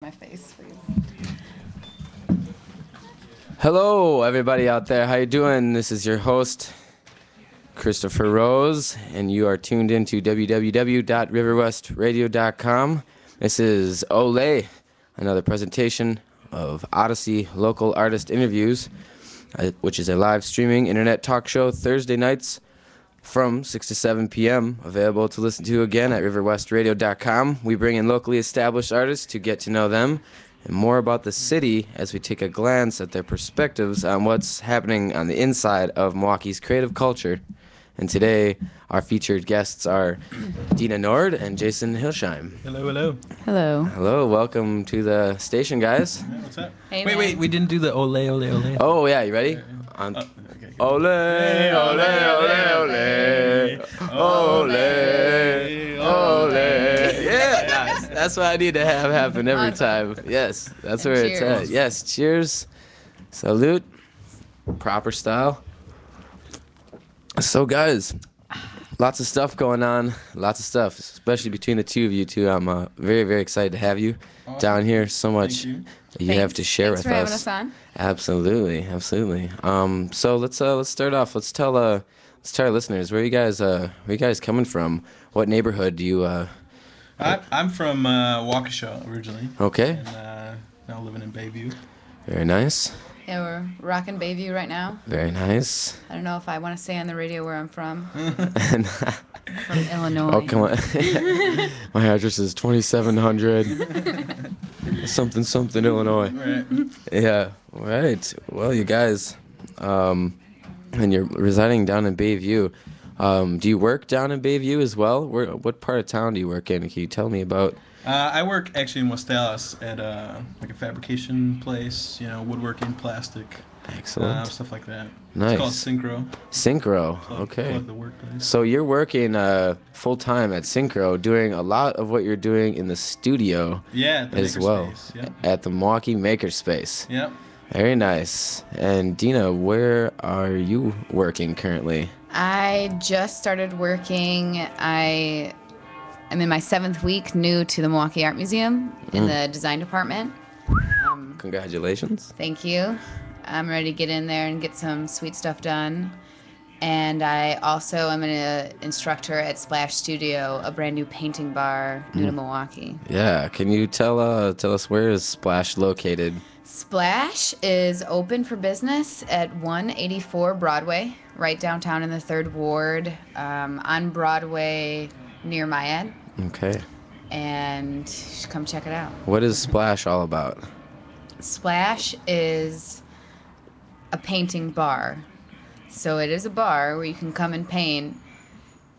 My face, please. Hello, everybody out there. How you doing? This is your host, Christopher Rose, and you are tuned into www.riverwestradio.com. This is OLAi, another presentation of Odyssey local artist interviews, which is a live streaming internet talk show Thursday nights from 6 to 7 p.m., available to listen to again at riverwestradio.com. We bring in locally established artists to get to know them and more about the city as we take a glance at their perspectives on what's happening on the inside of Milwaukee's creative culture. And today, our featured guests are Dina Nord and Jason Hilsheim. Hello, hello. Hello. Hello, welcome to the station, guys. Yeah, what's up? Hey, wait, man. wait, we didn't do the ole, ole, ole. Oh, yeah, you ready? Okay, Ole, ole, ole, ole, ole. Yeah, that's what I need to have happen every time. Yes, that's And where it's at. cheers. Yes, cheers, salute, proper style. So, guys, lots of stuff going on, lots of stuff, especially between the two of you two. I'm very, very excited to have you down here. So much Thank you. that you have to share Thanks with for having us. us on. Absolutely, absolutely. So let's start off. Let's tell our listeners where you guys coming from. What neighborhood do you? I'm from Waukesha originally. Okay, And now living in Bayview. very nice, Yeah, we're rocking Bayview right now. very nice. I don't know if I want to say on the radio where I'm from. And, From Illinois. oh come on, my address is 2700 something Illinois. Right. Yeah, right. Well, you guys, and you're residing down in Bayview. Do you work down in Bayview as well? What part of town do you work in? Can you tell me about? I work actually in West Dallas at like a fabrication place, woodworking, plastic, Excellent. stuff like that. Nice. It's called Synchro. Synchro. Call Okay. it the workplace. So you're working full time at Synchro, doing a lot of what you're doing in the studio Yeah, at the as well makerspace. Yep. at the Milwaukee Makerspace. Yep. Very nice. And Dina, where are you working currently? I just started working. I am in my 7th week, new to the Milwaukee Art Museum in the design department. Congratulations. Thank you. I'm ready to get in there and get some sweet stuff done. And I also am an instructor at Splash Studio, a brand new painting bar new to Milwaukee. Yeah. Can you tell us where is Splash located? Splash is open for business at 184 Broadway, right downtown in the 3rd Ward, on Broadway near Myad. Okay. And come check it out. What is Splash all about? Splash is a painting bar. So it is a bar where you can come and paint,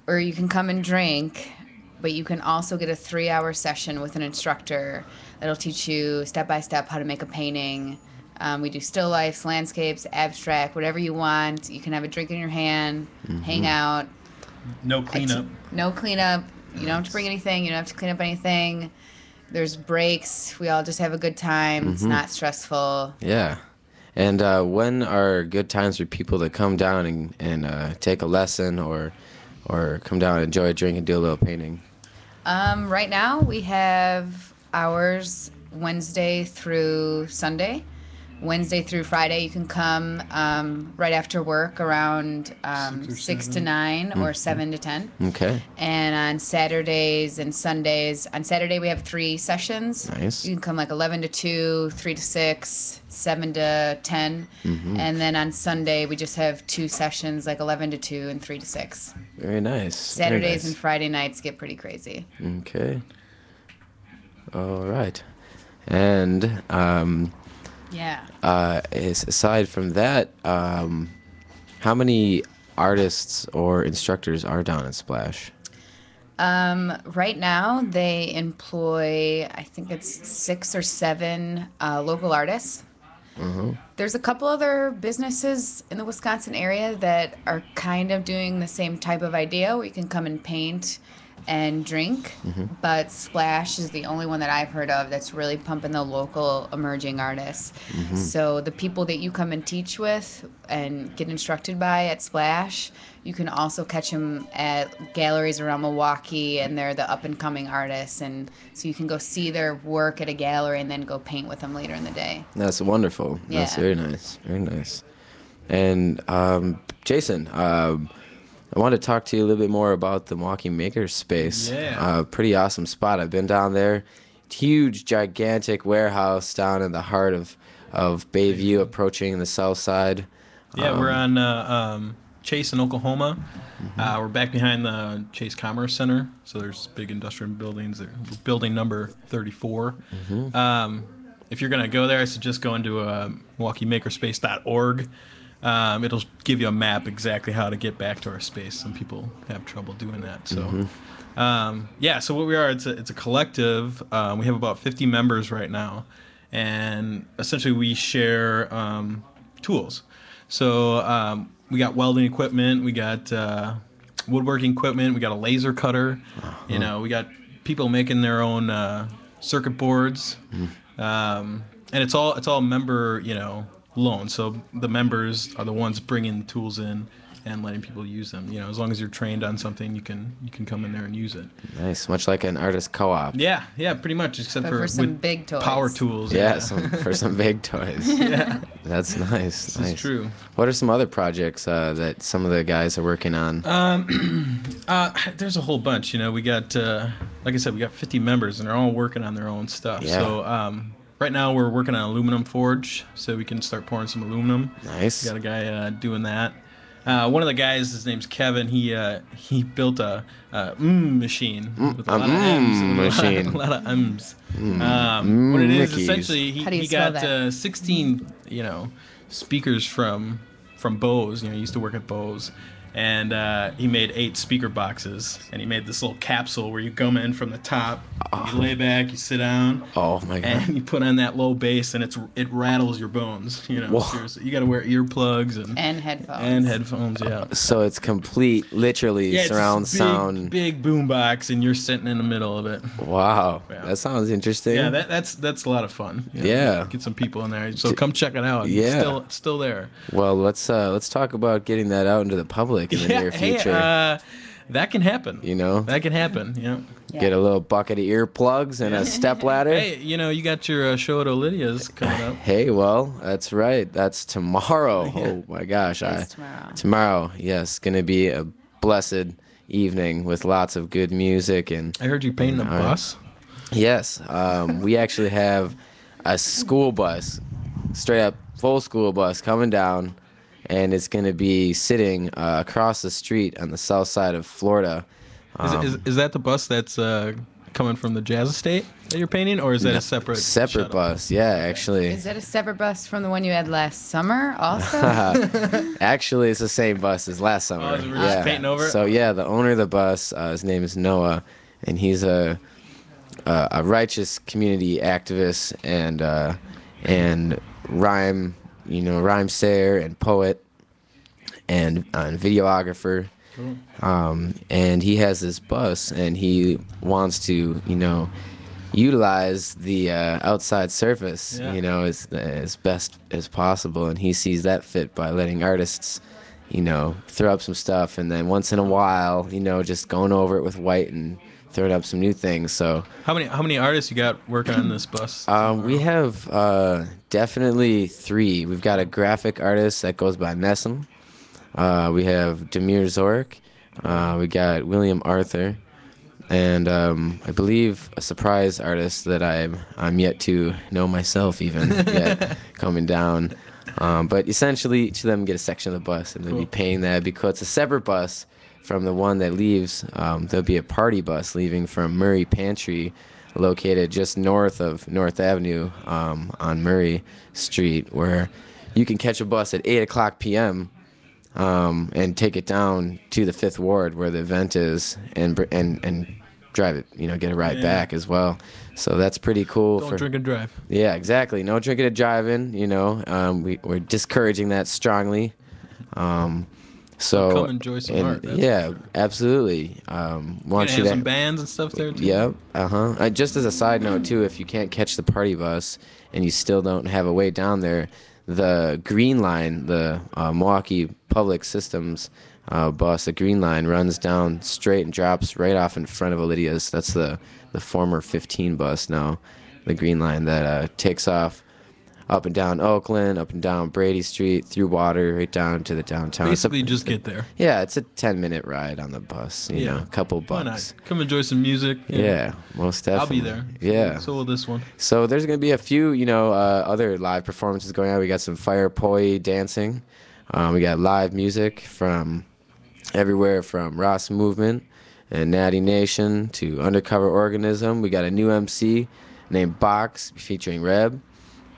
or you can come and drink, but you can also get a 3-hour session with an instructor that'll teach you step by step how to make a painting. We do still lifes, landscapes, abstract, whatever you want. You can have a drink in your hand, hang out. No cleanup. No cleanup. You don't have to bring anything. You don't have to clean up anything. There's breaks. We all just have a good time. It's not stressful. Yeah. And when are good times for people to come down and take a lesson or come down and enjoy a drink and do a little painting? Right now we have hours Wednesday through Sunday. Wednesday through Friday you can come right after work around 6 to 9 or 7 to 10. Okay. And on Saturdays and Sundays, on Saturday we have 3 sessions. Nice. You can come like 11 to 2, 3 to 6, 7 to 10. And then on Sunday we just have 2 sessions, like 11 to 2 and 3 to 6. Very nice. Saturdays Very and nice. Friday nights get pretty crazy. Okay. All right. And Yeah. aside from that, how many artists or instructors are down at Splash? Right now, they employ, I think it's 6 or 7 local artists. There's a couple other businesses in the Wisconsin area that are kind of doing the same type of idea where you can come and paint and drink, but Splash is the only one that I've heard of that's really pumping the local emerging artists. So the people that you come and teach with and get instructed by at Splash, you can also catch them at galleries around Milwaukee, and they're the up-and-coming artists, and so you can go see their work at a gallery and then go paint with them later in the day. That's wonderful. That's Yeah. very nice. Very nice. And Jason, I want to talk to you a little bit more about the Milwaukee Makerspace. Yeah. Pretty awesome spot. I've been down there. Huge, gigantic warehouse down in the heart of Bayview, approaching the south side. Yeah, we're on Chase in Oklahoma. We're back behind the Chase Commerce Center, so there's big industrial buildings there. Building number 34. If you're going to go there, I suggest going to MilwaukeeMakerspace.org. It'll give you a map exactly how to get back to our space. Some people have trouble doing that. So, so what we are, it's a collective. We have about 50 members right now, and essentially we share tools. So we got welding equipment, we got woodworking equipment, we got a laser cutter. You know, we got people making their own circuit boards, and it's all member, loan. So the members are the ones bringing the tools in and letting people use them. As long as you're trained on something, you can come in there and use it. Nice, much like an artist co-op. Yeah, pretty much, except But for some with big toys. power tools. Yeah, for some big toys. Yeah. That's nice. This nice. is true. What are some other projects that some of the guys are working on? There's a whole bunch. We got, like I said, we got 50 members, and they're all working on their own stuff. Yeah. So right now we're working on aluminum forge, so we can start pouring some aluminum. Nice. Got a guy doing that. One of the guys, his name's Kevin. He built a machine with a lot of M's. Machine. A lot of M's. What it is, Mickeys. essentially, How do you he spell got that? 16 speakers from Bose. He used to work at Bose. And he made 8 speaker boxes, and he made this little capsule where you come in from the top, you lay back, you sit down, Oh my god. and you put on that low bass, and it rattles your bones. Whoa. Seriously, you got to wear earplugs And headphones. and headphones. Yeah, So it's complete, literally yeah, it's surround this big, sound. big boom box, and you're sitting in the middle of it. Wow, Yeah. that sounds interesting. Yeah, that's a lot of fun. Yeah. Get some people in there. So come check it out. Yeah. It's still there. Well, let's talk about getting that out into the public in the near future. That can happen. That can happen. Yeah. Yeah. Get a little bucket of earplugs and a step ladder. Hey, you got your show at Olivia's coming up. Hey, well, that's right. That's tomorrow. Yeah. Oh my gosh, It is tomorrow. tomorrow. Yes, gonna be a blessed evening with lots of good music and I heard you painting a bus. yes, we actually have a school bus, straight up full school bus coming down, and it's gonna be sitting across the street on the south side of Florida. Is that the bus that's coming from the Jazz Estate that you're painting, or is that a separate Separate shuttle? bus, yeah, actually. Is that a separate bus from the one you had last summer also? Actually, it's the same bus as last summer. Oh, so we're just painting over it? So yeah, the owner of the bus, his name is Noah, and he's a righteous community activist and rhyme sayer and poet and videographer. Cool. And he has this bus, and he wants to, utilize the outside surface, Yeah. as best as possible. And he sees that fit by letting artists, throw up some stuff, and then once in a while, just going over it with white and throwing up some new things. So How many artists you got working on this bus? we have definitely 3. We've got a graphic artist that goes by Nessim. We have Demir Zorik. We got William Arthur, and I believe a surprise artist that I'm yet to know myself even yet coming down. But essentially, each of them get a section of the bus, and they'll be Cool. paying that because it's a separate bus from the one that leaves. There'll be a party bus leaving from Murray Pantry, located just north of North Avenue on Murray Street, where you can catch a bus at 8:00 p.m. And take it down to the 5th Ward where the event is, and drive it, get a ride Yeah. back as well. So that's pretty cool. Don't drink and drive. Yeah, exactly. No drinking and driving. We're discouraging that strongly. So come enjoy some art. That's yeah, for sure. absolutely. Gonna Want you have to some bands and stuff there too. Yep. Just as a side note too, if you can't catch the party bus and you still don't have a way down there, the Green Line, the Milwaukee Public Systems bus, the Green Line runs down straight and drops right off in front of Olivia's. That's the former 15 bus now, the Green Line that takes off up and down Oakland, up and down Brady Street, through water, right down to the downtown. Basically, just get there. Yeah, it's a 10-minute ride on the bus. You know, a couple Why bucks. not? Come enjoy some music. Yeah, most definitely. I'll be there. Yeah. So will this one. So there's going to be a few, other live performances going on. We got some fire poi dancing. We got live music from everywhere from Ross Movement and Natty Nation to Undercover Organism. We got a new MC named Box featuring Reb.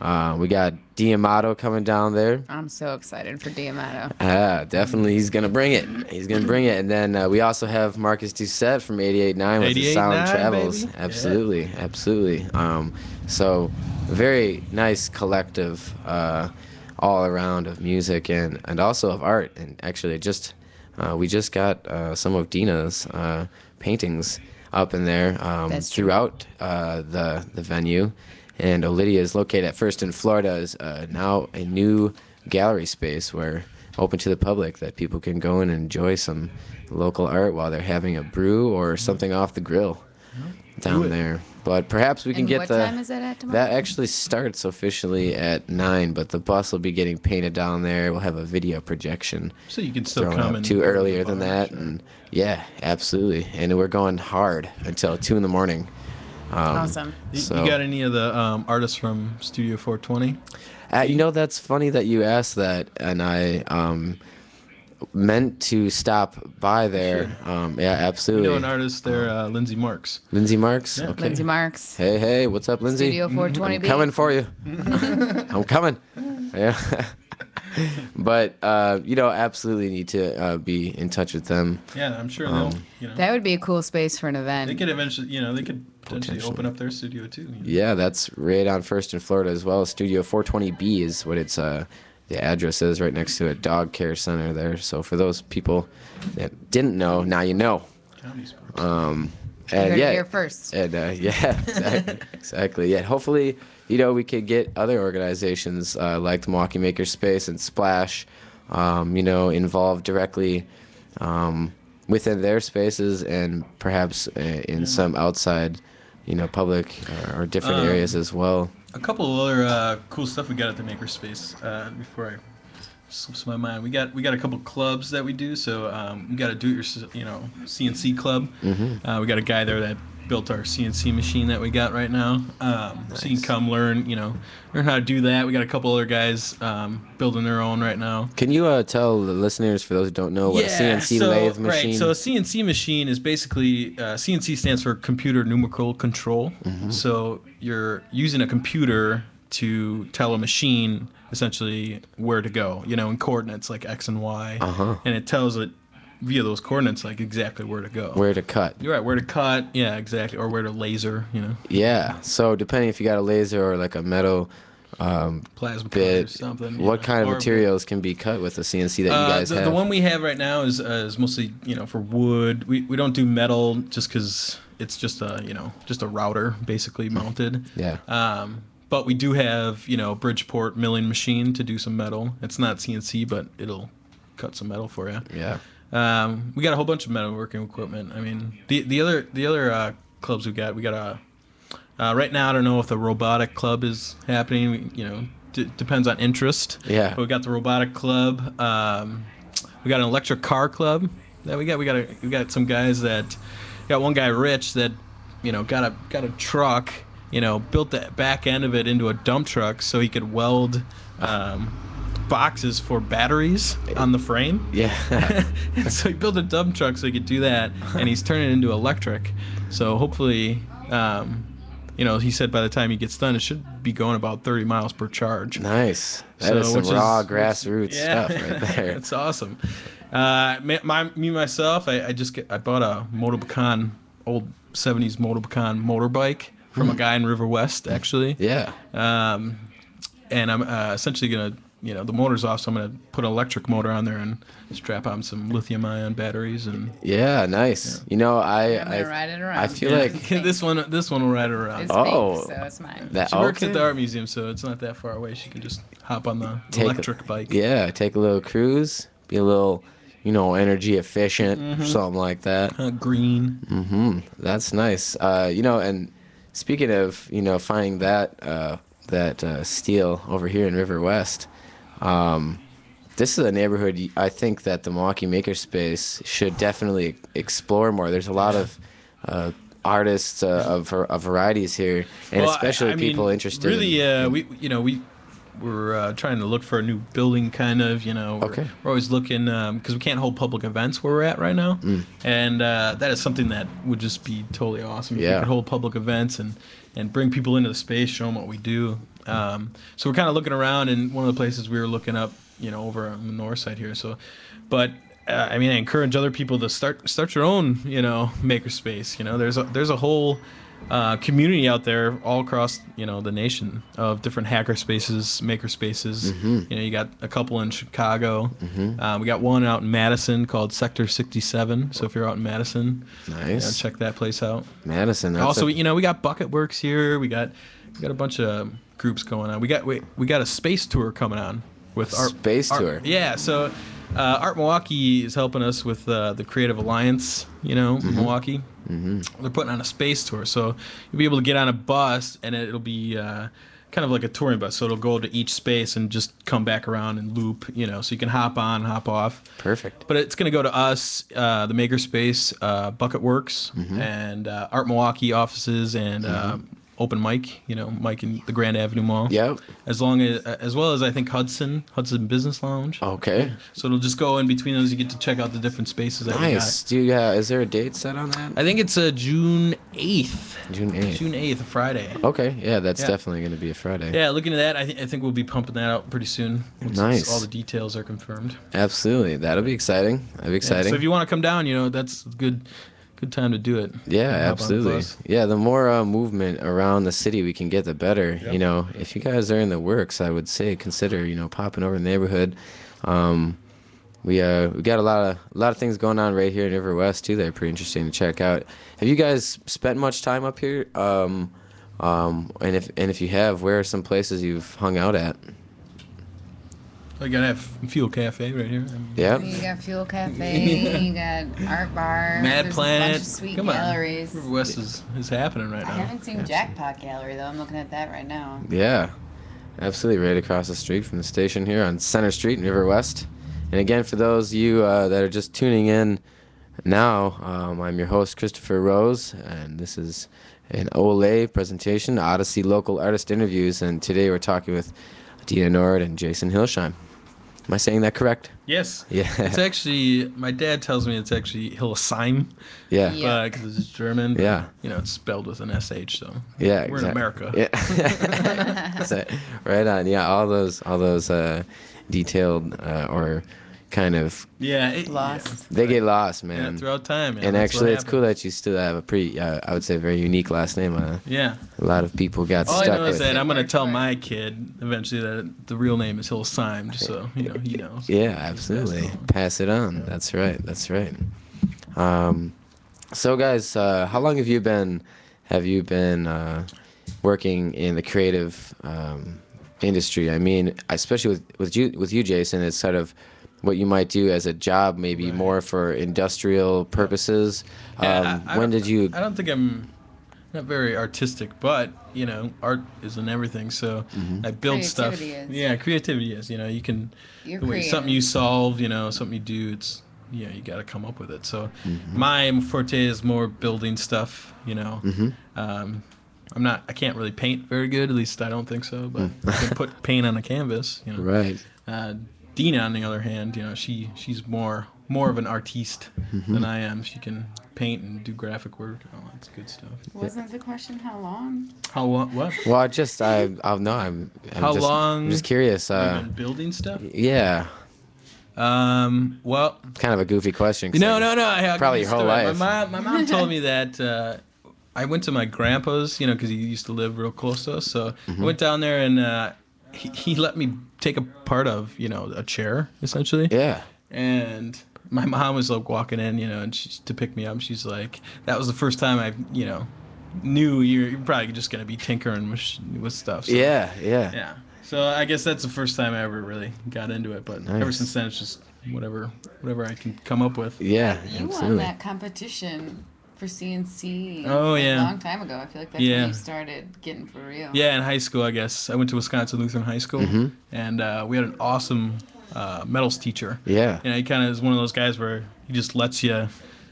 We got Diamato coming down there. I'm so excited for Diamato. Definitely, he's gonna bring it. He's gonna bring it. And then we also have Marcus Doucette from 88.9 with the Sound 88.9, Travels. baby. Absolutely, absolutely. So very nice collective, all around of music and also of art. And actually, we just got some of Dina's paintings up in there throughout the venue. And Olydia is located at First in Florida, is now a new gallery space where open to the public that people can go and enjoy some local art while they're having a brew or something off the grill down there. But perhaps we can get what time is that at tomorrow? That actually starts officially at 9, but the bus will be getting painted down there. We'll have a video projection. So you can still thrown come up and too earlier than that, Sure. and yeah, absolutely. And we're going hard until 2 in the morning. Awesome. You So- got any of the artists from Studio 420? That's funny that you asked that, and I meant to stop by there. Yeah, You absolutely. know an artist there, Lindsay Marks. Lindsay Marks? Yeah. Okay. Lindsay Marks. Hey, what's up, Lindsay? Studio 420B. I'm coming for you. I'm coming. Yeah. But, absolutely need to be in touch with them. Yeah, I'm sure they'll, That would be a cool space for an they event. could eventually, they could potentially open up their studio too. Yeah, that's right on First in Florida as well. Studio 420B is what it's the address is, right next to a dog care center there. So for those people that didn't know, now you know. Comedy sports. You And heard it yeah, here first. and exactly. Yeah, hopefully, we could get other organizations like the Milwaukee Makerspace and Splash, involved directly within their spaces and perhaps in some outside, public or different areas as well. A couple of other cool stuff we got at the Makerspace before I slips my mind. We got a couple clubs that we do. So we got a CNC club. Mm-hmm. We got a guy there that built our CNC machine that we got right now. So you can come learn how to do that. We got a couple other guys building their own right now. Can you tell the listeners, for those who don't know, what a CNC lathe machine? Right, so a CNC machine is basically, CNC stands for computer numerical control. Mm-hmm. So you're using a computer to tell a machine essentially where to go, in coordinates like X and Y. Uh-huh. And it tells it via those coordinates like exactly where to go. Where to cut. You're right, where to cut, yeah, exactly, or where to laser, Yeah, so depending if you got a laser or like a metal plasma cut or bit, something. what kind of Or- materials can be cut with the CNC that you guys have? The one we have right now is mostly for wood. We don't do metal just because it's just a router basically mounted. Yeah. But we do have Bridgeport milling machine to do some metal. It's not CNC, but it'll cut some metal for you. Yeah. We got a whole bunch of metalworking equipment. I mean, the other clubs we got right now. I don't know if the robotic club is happening. Depends on interest. Yeah. But we got the robotic club. We got an electric car club that we got. We got some guys that got one guy Rich that got a truck. Built the back end of it into a dump truck so he could weld boxes for batteries on the frame. Yeah. And so he built a dump truck so he could do that, and he's turning it into electric. So hopefully, he said by the time he gets done, it should be going about 30 miles per charge. Nice. That is some which raw grassroots stuff right there. It's awesome. Myself, I bought a Motobacan, old 70s Motobacan motorbike from a guy in River West, actually. Yeah. And I'm essentially going to the motor's off, so I'm gonna put an electric motor on there and strap on some lithium-ion batteries and. Yeah, nice. Yeah. You know, I'm gonna ride it around. I feel Yeah. like this one will ride her around. It's Oh. pink, so it's mine. that. She works at okay. the art museum, so it's not that far away. She can just hop on the Take a- electric bike. Yeah, take a little cruise, be a little, energy efficient, something like that. Green. That's nice. And speaking of, finding that steel over here in River West, this is a neighborhood I think that the Milwaukee Makerspace should definitely explore more. There's a lot of artists of varieties here, and especially people interested. Really, we're trying to look for a new building, kind of. Okay. We're always looking because we can't hold public events where we're at right now, and that is something that would just be totally awesome. If we Yeah. could hold public events and bring people into the space, show them what we do. So we're kind of looking around, and one of the places we were looking up, over on the north side here. So, but I encourage other people to start your own, makerspace. There's a whole community out there all across, the nation of different hacker spaces, maker spaces. You got a couple in Chicago. We got one out in Madison called Sector 67. So if you're out in Madison, Nice. check that place out. Madison. That's Also, we got Bucket Works here. We got a bunch of groups going on. We got a space tour coming on with Space tour. Yeah, so Art Milwaukee is helping us with the Creative Alliance, Milwaukee. They're putting on a space tour, so you'll be able to get on a bus, and it'll be kind of like a touring bus. So it'll go to each space and just come back around and loop, so you can hop on, hop off. Perfect. But it's going to go to us, the Makerspace, Bucket Works, and Art Milwaukee offices, and open mic, Mike in the Grand Avenue Mall. Yep. As well as I think Hudson Business Lounge. Okay. So it'll just go in between those. You get to check out the different spaces that Nice. Is there a date set on that? I think it's June 8th. June 8th. June 8th, a Friday. Okay. Yeah, that's Yeah. definitely going to be a Friday. Yeah, looking at that, I think we'll be pumping that out pretty soon. Once Nice. all the details are confirmed. Absolutely. That'll be exciting. Yeah, so if you want to come down, that's a good time to do it. Yeah, Hop on the absolutely. bus. Yeah, the more movement around the city we can get, the better. Yep. If you guys are in the works, I would say consider popping over in the neighborhood. We got a lot of things going on right here in River West too that are pretty interesting to check out. Have you guys spent much time up here? And if you have, where are some places you've hung out at? I gotta have Fuel Cafe right here. Yeah. You got Fuel Cafe, you got Art Bar, Mad there's Planet. a bunch of sweet Come on. galleries. River West is happening right I now. haven't seen Jackpot Gallery though. I'm looking at that right now. Yeah, absolutely. Right across the street from the station here on Center Street in River West. And again, for those of you that are just tuning in now, I'm your host, Christopher Rose, and this is an OLAi presentation, Odyssey Local Artist Interviews. And today we're talking with Dina Nord and Jason Hilsheim. Am I saying that correct? Yes. Yeah. It's actually, my dad tells me it's actually Hillesheim, Yeah. Yeah. because it's German. But, Yeah. it's spelled with an SH, so Yeah, we're in America. Yeah. So, right on. Yeah, all those detailed or kind of Yeah. Lost. they get lost, Yeah, man. throughout time. Man. And That's actually, what it's cool that you still have a pretty, I would say, very unique last name. Yeah. A lot of people got All I stuck know with is that it. I'm going to tell my kid eventually that the real name is Hillesheim, just so, he knows. Yeah, absolutely. Pass it on. That's right. That's right. So, guys, how long have you been working in the creative industry? I mean, especially with you, Jason, it's sort of what you might do as a job, maybe Right. more for industrial purposes. Yeah, When did you? I don't think I'm not very artistic, but art isn't everything. So I build stuff. Creativity is. Yeah, creativity is. You can You're something creative. you solve. Something you do. It's you got to come up with it. So Mm-hmm. my forte is more building stuff. I can't really paint very good. At least I don't think so. But I can put paint on a canvas. Right. Dina, on the other hand, she's more of an artiste Mm-hmm. than I am. She can paint and do graphic work. Oh, that's good stuff. Wasn't the question how long? How what? Well, I'm just long I'm just curious. You've been building stuff? Yeah, Well, kind of a goofy question. 'cause no. Probably I'll give you your a whole story. life. My mom told me that I went to my grandpa's, because he used to live real close to us. So I went down there and he let me take a part of, a chair essentially. Yeah. And my mom was like walking in, and to pick me up. She's like, that was the first time I, knew you're probably just gonna be tinkering with stuff. So, Yeah. yeah. So I guess that's the first time I ever really got into it. But ever Nice. since then, it's just whatever I can come up with. Yeah. You won Absolutely. that competition for CNC Oh, a yeah. long time ago. I feel like that's Yeah. when you started getting for real. Yeah, in high school, I guess I went to Wisconsin Lutheran High School, and we had an awesome metals teacher. Yeah. He kind of is one of those guys where he just lets you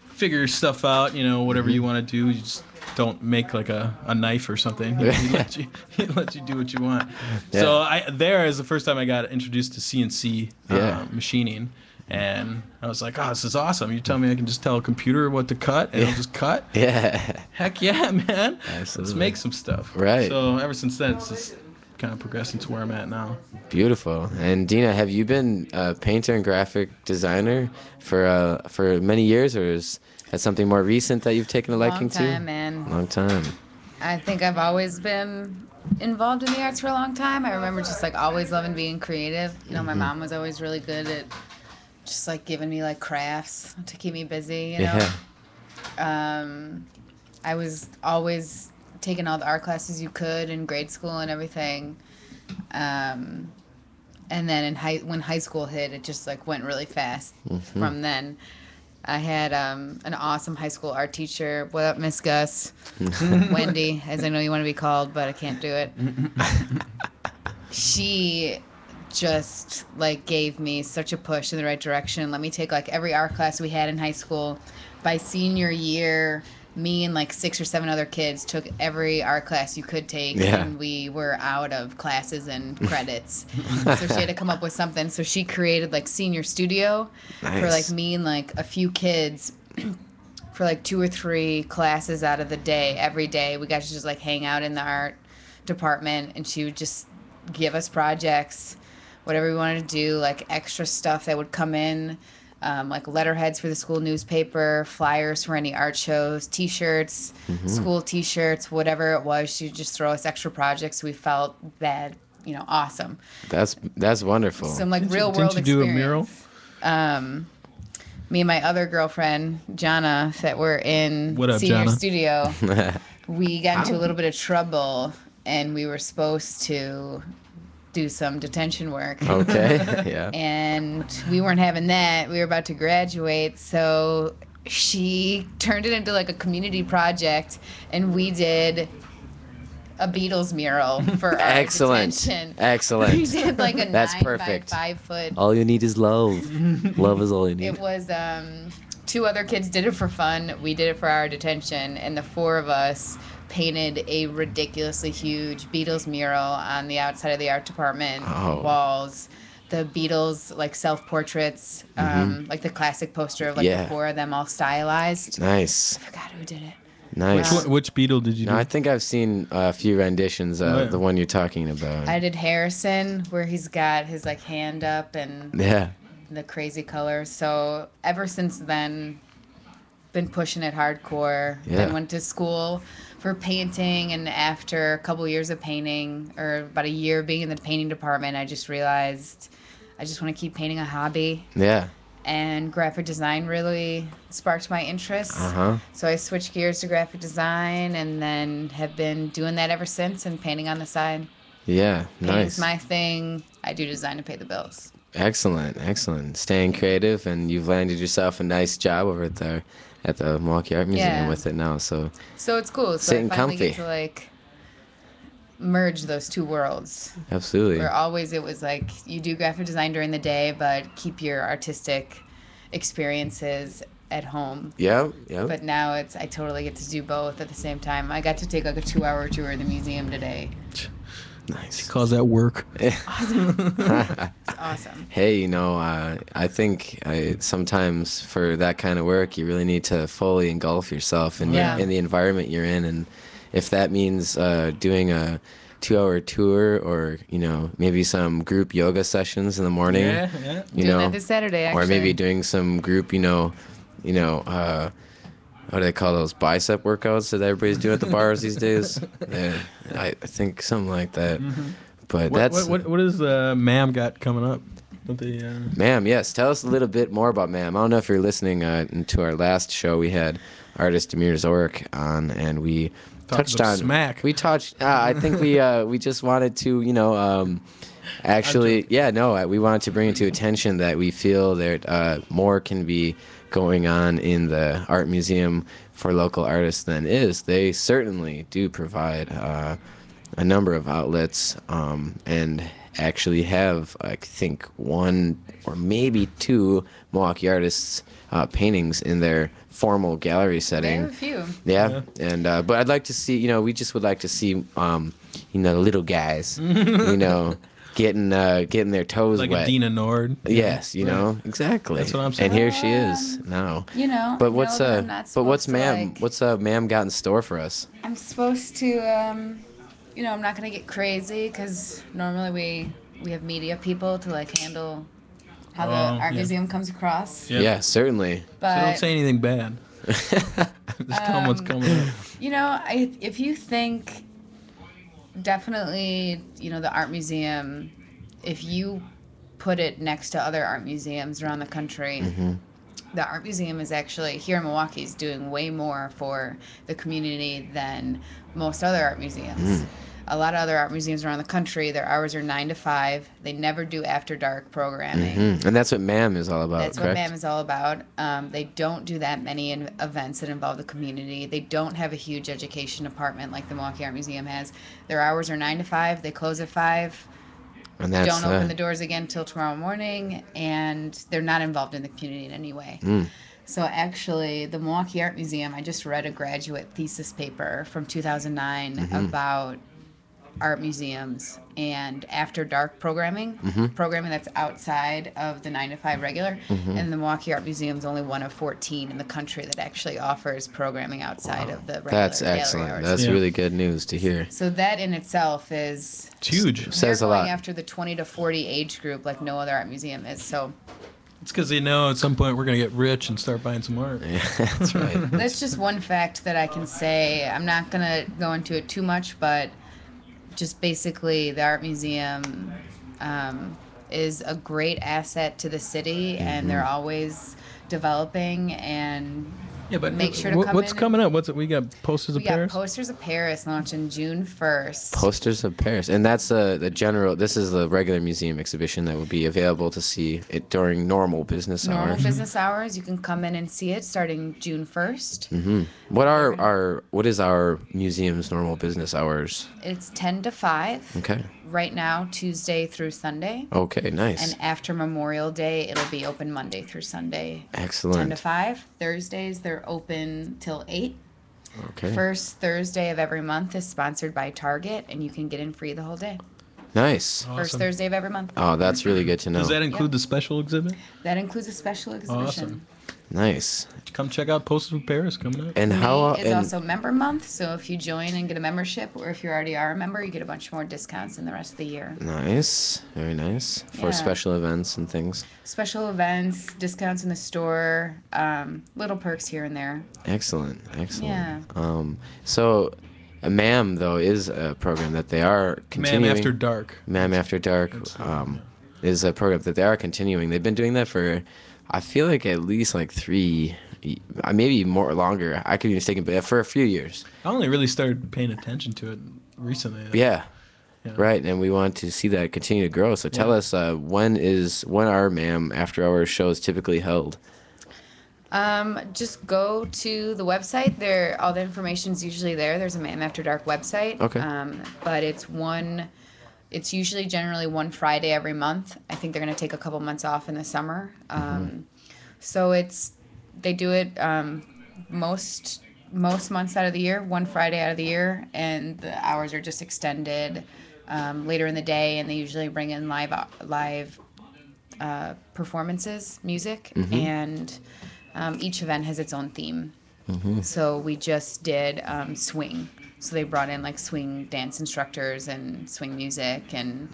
figure stuff out. Whatever you want to do, you just don't make like a knife or something. He lets you do what you want. Yeah. So there is the first time I got introduced to CNC Yeah. machining. And I was like, oh, this is awesome. You tell me I can just tell a computer what to cut, and it'll just cut? Yeah. Heck yeah, man. Absolutely. Let's make some stuff. Right. So ever since then, it's just kind of progressing to where I'm at now. Beautiful. And Dina, have you been a painter and graphic designer for many years, or is that something more recent that you've taken a liking Long time, to? man. Long time. I think I've always been involved in the arts for a long time. I remember just like always loving being creative. My mom was always really good at just like giving me like crafts to keep me busy, Yeah. I was always taking all the art classes you could in grade school and everything. And then when high school hit, it just like went really fast from then. I had an awesome high school art teacher. What up, Miss Gus? Wendy, as I know you want to be called, but I can't do it. She just like gave me such a push in the right direction. Let me take like every art class we had in high school. By senior year, me and like 6 or 7 other kids took every art class you could take, Yeah. and we were out of classes and credits. So she had to come up with something. So she created like senior studio for Nice. like me and like a few kids for like 2 or 3 classes out of the day. Every day we got to just like hang out in the art department, and she would just give us projects, whatever we wanted to do, like extra stuff that would come in. Like letterheads for the school newspaper, flyers for any art shows, T-shirts, school T-shirts, whatever it was. She'd just throw us extra projects. We felt that, awesome. That's wonderful. Some like Didn't real you world do experience. a mural? Me and my other girlfriend, Jana, that were in What up, senior Jana? studio, we got into a little bit of trouble, and we were supposed to do some detention work. Okay. Yeah. And we weren't having that. We were about to graduate, so she turned it into like a community project, and we did a Beatles mural for our Excellent. detention. Excellent. We did like a That's 9 perfect. by 5 foot. All you need is love. Love is all you need. It was 2 other kids did it for fun. We did it for our detention, and the 4 of us painted a ridiculously huge Beatles mural on the outside of the art department walls. The Beatles like self-portraits, like the classic poster of like Yeah. the 4 of them all stylized. Nice. I forgot who did it. Nice. Which Beatle did you do? No, I think I've seen a few renditions of Oh, yeah. the one you're talking about. I did Harrison, where he's got his like hand up and Yeah. the crazy colors. So ever since then, been pushing it hardcore. Yeah. Then went to school for painting, and after a couple years of painting, or about a year being in the painting department, I just realized I just want to keep painting a hobby. Yeah. And graphic design really sparked my interest. Uh-huh. So I switched gears to graphic design, and then have been doing that ever since, and painting on the side. Yeah. Painting's Nice. my thing. I do design to pay the bills. Excellent. Excellent. Staying creative, and you've landed yourself a nice job over there at the Milwaukee Art Museum Yeah. with it now. So So it's cool. So Sitting I finally comfy. get to like merge those 2 worlds. absolutely. Where always it was like you do graphic design during the day, but keep your artistic experiences at home. Yep. Yep. But now I totally get to do both at the same time. I got to take like a 2-hour tour of the museum today. Nice. Calls that work. It's awesome. Hey, I think sometimes for that kind of work, you really need to fully engulf yourself in, Yeah. in the environment you're in. And if that means doing a 2-hour tour, or, maybe some group yoga sessions in the morning, Yeah. you Doing know, that this Saturday, actually. or maybe doing some group, what do they call those bicep workouts that everybody's doing at the bars these days? Yeah, I think something like that. But what is Ma'am got coming up? With the, Ma'am, yes. Tell us a little bit more about Ma'am. I don't know if you're listening to our last show. We had artist Demir Zork on, and we touched on smack. We touched. I think we just wanted to, actually, we wanted to bring it to attention that we feel that more can be going on in the art museum for local artists than is. They certainly do provide a number of outlets, and actually have, I think, one or maybe two Milwaukee artists paintings in their formal gallery setting. They have a few. Yeah. And but I'd like to see, we just would like to see, the little guys, getting their toes like wet. a Dina Nord. Yes, exactly. That's what I'm saying. And here she is now. But what's Ma'am got in store for us? I'm supposed to, I'm not going to get crazy because normally we have media people to handle how the art museum comes across. Yep. Yeah, certainly. But So don't say anything bad. Just tell them what's coming up. If you think definitely, the art museum, if you put it next to other art museums around the country, the art museum is actually, here in Milwaukee, is doing way more for the community than most other art museums. A lot of other art museums around the country, their hours are 9 to 5. They never do after dark programming. And that's what Ma'am is all about, That's correct? what Ma'am is all about. They don't do that many events that involve the community. They don't have a huge education department like the Milwaukee Art Museum has. Their hours are 9 to 5. They close at 5. And that's, don't open the doors again till tomorrow morning, and they're not involved in the community in any way. So actually, the Milwaukee Art Museum, I just read a graduate thesis paper from 2009 about art museums and after dark programming that's outside of the 9 to 5 regular, and the Milwaukee Art Museum is only one of 14 in the country that actually offers programming outside of the regular That's gallery excellent. hours. That's really good news to hear. So that in itself is It's huge. Says they're a going lot. after the 20 to 40 age group like no other art museum is. So It's because they know at some point we're going to get rich and start buying some art. Yeah, that's right. that's just one fact that I can say. I'm not going to go into it too much, but just basically the art museum is a great asset to the city, and they're always developing and Yeah, but make sure to come what's in coming up? What's it? We got Posters of we got Paris. Posters of Paris launching June 1st. Posters of Paris, and that's the general. This is the regular museum exhibition that will be available to see it during normal business Normal hours. business hours. You can come in and see it starting June 1st. What is our museum's normal business hours? It's 10 to 5. Okay. Right now, Tuesday through Sunday. Okay, nice. And after Memorial Day, it'll be open Monday through Sunday. 10 to Excellent. 5. Thursdays, they're open till 8. Okay. First Thursday of every month is sponsored by Target, and you can get in free the whole day. Nice. First Awesome. Thursday of every month. Oh, that's really good to know. Does that include Yep. the special exhibit? That includes a special exhibition. Awesome. Nice. Come check out Posters of Paris coming up. And how? May is and also member month, so if you join and get a membership, or if you already are a member, you get a bunch more discounts in the rest of the year. Nice. Very nice for Yeah. special events and things. Special events, discounts in the store, little perks here and there. Excellent. Excellent. Yeah. So, Ma'am though is a program that they are continuing. Ma'am After Dark. Ma'am After Dark is a program that they are continuing. They've been doing that for, I feel like at least like 3, maybe more longer. I could be mistaken, but for a few years. I only really started paying attention to it recently. Yeah. Yeah. Right, and we want to see that continue to grow. So tell Yeah. us when are Ma'am After Hours shows typically held? Just go to the website. All the information's usually there. There's a Ma'am After Dark website. Okay. But it's usually generally one Friday every month. I think they're going to take a couple months off in the summer. So they do it most months out of the year, one Friday out of the year, and the hours are just extended later in the day, and they usually bring in live performances, music, and each event has its own theme. So we just did swing. So they brought in like swing dance instructors and swing music, and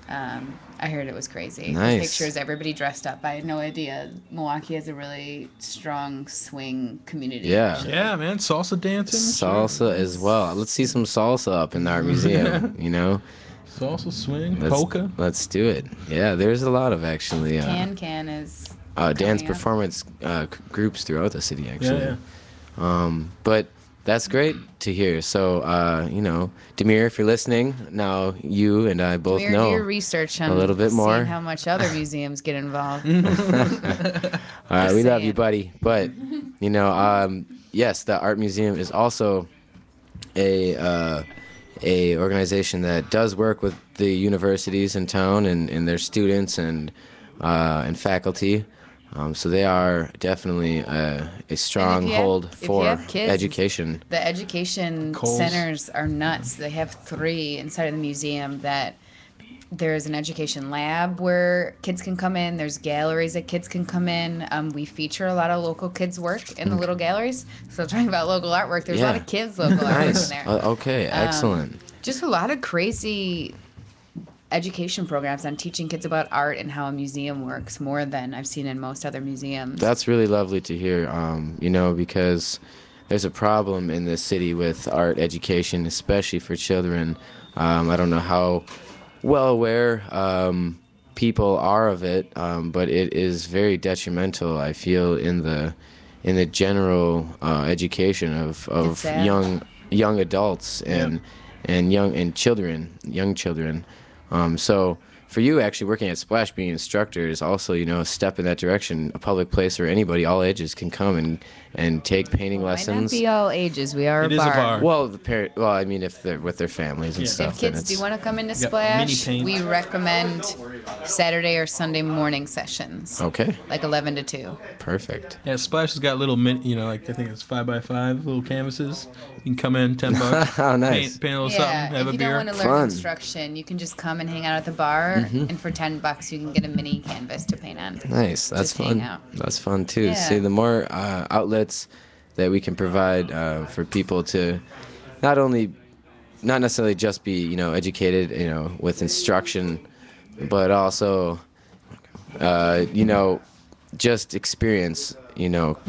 I heard it was crazy. The Nice. pictures, everybody dressed up. I had no idea Milwaukee has a really strong swing community. Yeah. actually. Yeah, man. Salsa dancing. Salsa as well. Let's see some salsa up in our museum, salsa, swing, Let's, polka. let's do it. Yeah, there's a lot of actually Can is dance coming up. performance groups throughout the city, actually. Yeah. But that's great to hear. So, Demir, if you're listening, now you and I both Do know your research on a little bit more. seeing how much other museums get involved. We love you, saying. buddy. But, yes, the art museum is also a organization that does work with the universities in town and their students and faculty. So they are definitely a stronghold if you for have kids, education. The education Coles. centers are nuts. They have 3 inside of the museum that there's an education lab where kids can come in. There's galleries that kids can come in. We feature a lot of local kids' work in the little galleries. So talking about local artwork, there's a lot Yeah. of kids' local artwork Nice. in there. Okay, excellent. Just a lot of crazy education programs on teaching kids about art and how a museum works, more than I've seen in most other museums. That's really lovely to hear, because there's a problem in this city with art education, especially for children. I don't know how well aware people are of it, but it is very detrimental, I feel, in the general education It's of sad. young adults and young children. So for you, actually working at Splash, being an instructor is also, a step in that direction. A public place where anybody, all ages, can come and take painting Might not lessons. be all ages. We are It a is a bar. bar. Well, I mean, if they're with their families and Yeah. stuff. If then kids do it's- want to come into got mini Splash, paint. we recommend Saturday or Sunday morning sessions. Okay, Like 11 to 2. perfect. Yeah, Splash has got little like I think it's 5x5 little canvases. You can come in, $10. Oh, nice. Paint a little Yeah, something, have if a you beer. don't want to learn Fun. construction, you can just come and hang out at the bar, and for $10 you can get a mini canvas to paint on. Nice. That's Just hang fun. out. That's fun too. Yeah. See, the more outlets that we can provide for people to not necessarily just be, educated, with instruction, but also, just experience,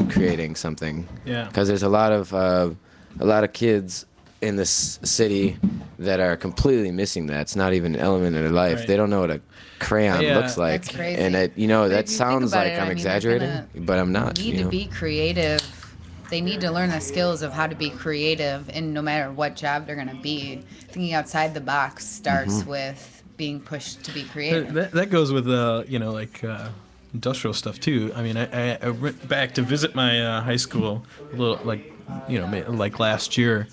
creating something. Yeah. Because there's a lot of kids in this city that are completely missing that. It's not even an element in their life. Right. They don't know what a crayon Yeah. looks like. That's crazy. And But that if you think sounds about like it, I'm I mean, exaggerating, they're but I'm not. Need to be creative. They need to learn the skills of how to be creative, and no matter what job they're going to be, thinking outside the box starts with being pushed to be creative. That goes with industrial stuff too. I mean, I went back to visit my high school a little like last year.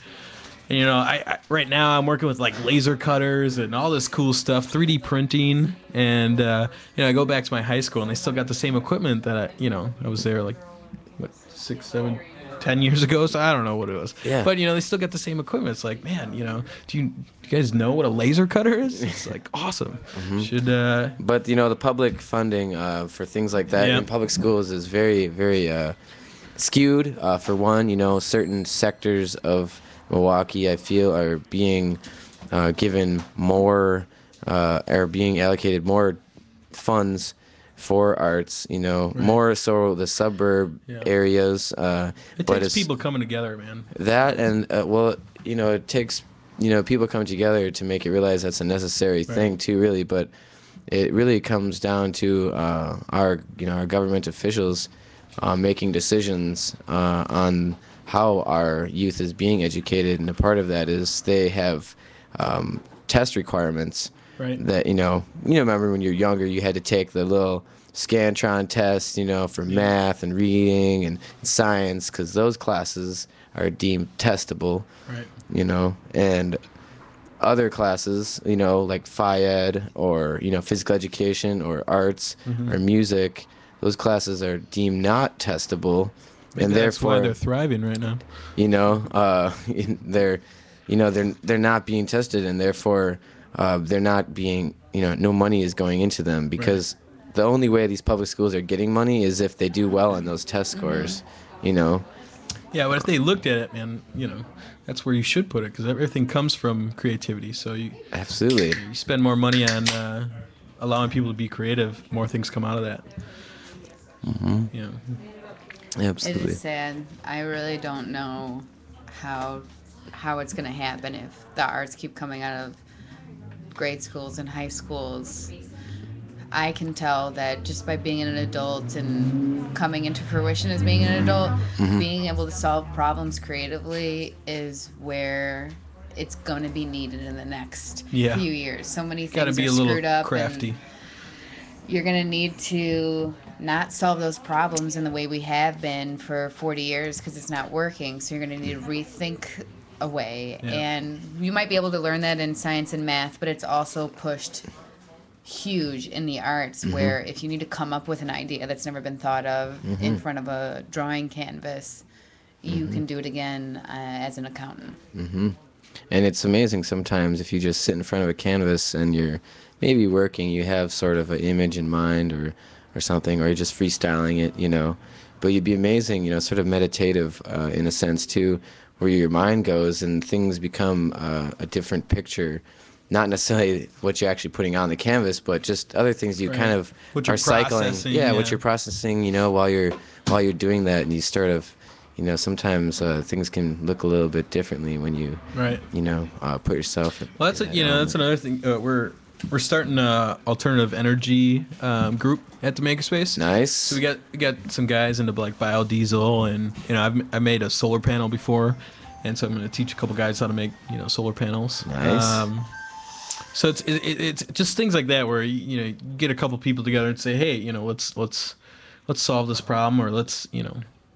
And I right now I'm working with like laser cutters and all this cool stuff, 3D printing, and I go back to my high school and they still got the same equipment that I was there like 6, 7, 10 years ago, so I don't know what it was. Yeah. But they still got the same equipment. It's like, man, do you guys know what a laser cutter is? It's like awesome. Should But the public funding for things like that Yeah. in public schools is very, very skewed. For one, certain sectors of Milwaukee, I feel, are being given more, are being allocated more funds for arts. More so the suburb Yeah. areas. it but takes it's people coming together, man. that, and it takes people coming together to make it realize that's a necessary thing too, really. But it really comes down to our government officials making decisions on how our youth is being educated, and a part of that is they have test requirements. Right. That remember when you were younger, you had to take the little Scantron test, for math and reading and science, because those classes are deemed testable. Right. And other classes, like Phi Ed or physical education or arts or music, those classes are deemed not testable, Maybe and that's therefore why they're thriving right now. they're not being tested, and therefore they're not being no money is going into them, because the only way these public schools are getting money is if they do well on those test scores. Yeah, but if they looked at it, man, that's where you should put it, because everything comes from creativity. So you Absolutely. spend more money on allowing people to be creative, more things come out of that. Yeah. It Absolutely. is sad. I really don't know how it's going to happen if the arts keep coming out of grade schools and high schools, I can tell that just by being an adult and coming into fruition as being an adult, being able to solve problems creatively is where it's going to be needed in the next few years. So many Got to things be are a little screwed up. crafty. And you're going to need to not solve those problems in the way we have been for 40 years because it's not working. So you're going to need to rethink a way. Yeah. And you might be able to learn that in science and math, but it's also pushed huge in the arts where if you need to come up with an idea that's never been thought of in front of a drawing canvas, you can do it again as an accountant. And it's amazing sometimes if you just sit in front of a canvas and you're maybe working, you have sort of an image in mind or something, or you're just freestyling it, you know. But you'd be amazing, you know, sort of meditative in a sense too, where your mind goes and things become a different picture. Not necessarily what you're actually putting on the canvas, but just other things you kind of what are you're cycling. processing, Yeah, what you're processing, you know, while you're doing that, and you sort of, you know, sometimes things can look a little bit differently when you, you know, put yourself. Well, that's that's another thing. We're starting a alternative energy group at the Makerspace. Nice. So we got some guys into like biodiesel, and you know I made a solar panel before, and so I'm going to teach a couple guys how to make solar panels. Nice. So it's just things like that where you get a couple people together and say, hey, you know, let's solve this problem, or let's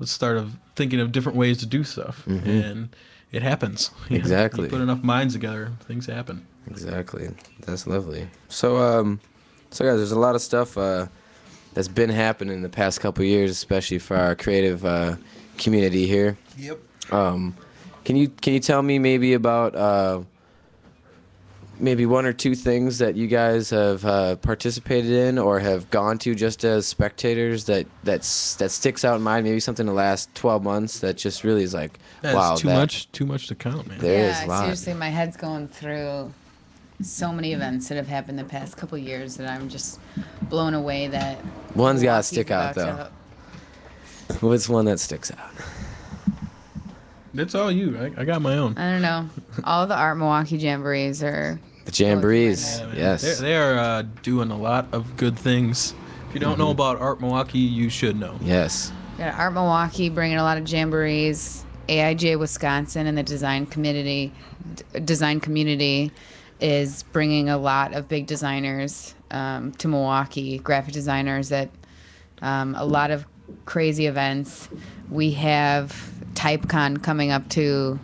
start thinking of different ways to do stuff, and it happens. Exactly. You put enough minds together, things happen. Exactly. That's lovely. So guys, there's a lot of stuff that's been happening in the past couple of years, especially for our creative community here. Yep. Can you tell me maybe about maybe one or two things that you guys have participated in or have gone to just as spectators that sticks out in mind? Maybe something in the last 12 months that just really is like, wow, too much to count, man. There is a lot. Seriously, my head's going through so many events that have happened the past couple of years that I'm just blown away that One's got to Milwaukee's stick out, about though. What's one that sticks out? It's all you. I got my own. I don't know. All the Art Milwaukee Jamborees are... The Jamborees, Yeah, man. yes. They are doing a lot of good things. If you don't know about Art Milwaukee, you should know. Yes. Got Art Milwaukee bringing a lot of jamborees. AIJ Wisconsin and the design community is bringing a lot of big designers to Milwaukee, graphic designers at a lot of crazy events. We have TypeCon coming up too.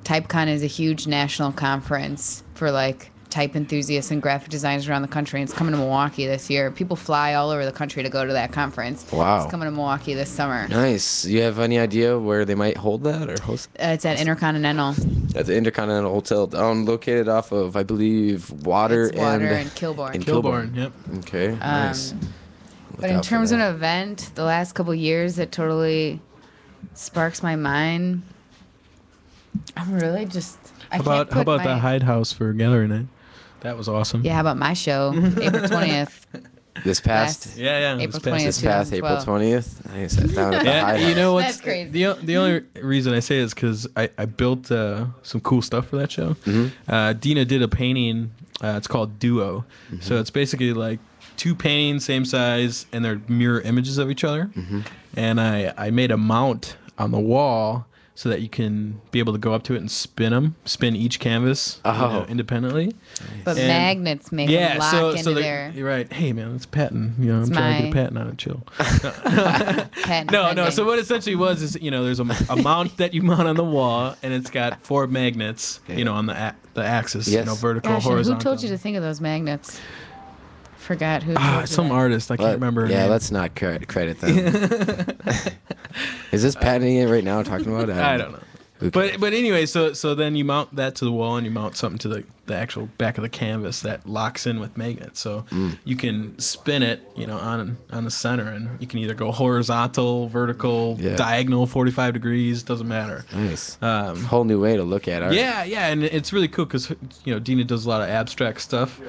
TypeCon is a huge national conference for like type enthusiasts and graphic designers around the country. It's coming to Milwaukee this year. People fly all over the country to go to that conference. Wow. It's coming to Milwaukee this summer. Nice. You have any idea where they might hold that or host? It's at Intercontinental. At the Intercontinental Hotel, located off of, I believe, Water and Kilbourne. Kilbourne, yep. Okay, nice. But in terms of an event, the last couple years that totally sparks my mind, I'm really just... How about the Hyde House for Gallery Night? That was awesome. Yeah, how about my show, April 20th? This past? April 20th, This past April 20th? Nice. I found it. Yeah, you know what's That's crazy. The only reason I say it is because I built some cool stuff for that show. Dina did a painting. It's called Duo. So it's basically like two paintings, same size, and they're mirror images of each other. And I made a mount on the wall so that you can be able to go up to it and spin each canvas independently. But magnets make them lock into there. You're right. Hey, man, it's patent. You know, I'm trying to get a patent on it. Chill. No. So what it essentially was is, there's a mount that you mount on the wall, and it's got 4 magnets, on the axis, vertical, Gosh, horizontal. who told you to think of those magnets? Forgot who. Told you some that. artist. I can't remember. Yeah, let's not credit them. Is this patenting it right now? Talking about it? I don't know. Okay. But anyway, so then you mount that to the wall, and you mount something to the actual back of the canvas that locks in with magnets. So you can spin it, on the center, and you can either go horizontal, vertical, diagonal, 45 degrees. Doesn't matter. Nice. Whole new way to look at art. Yeah, and it's really cool because Dina does a lot of abstract stuff.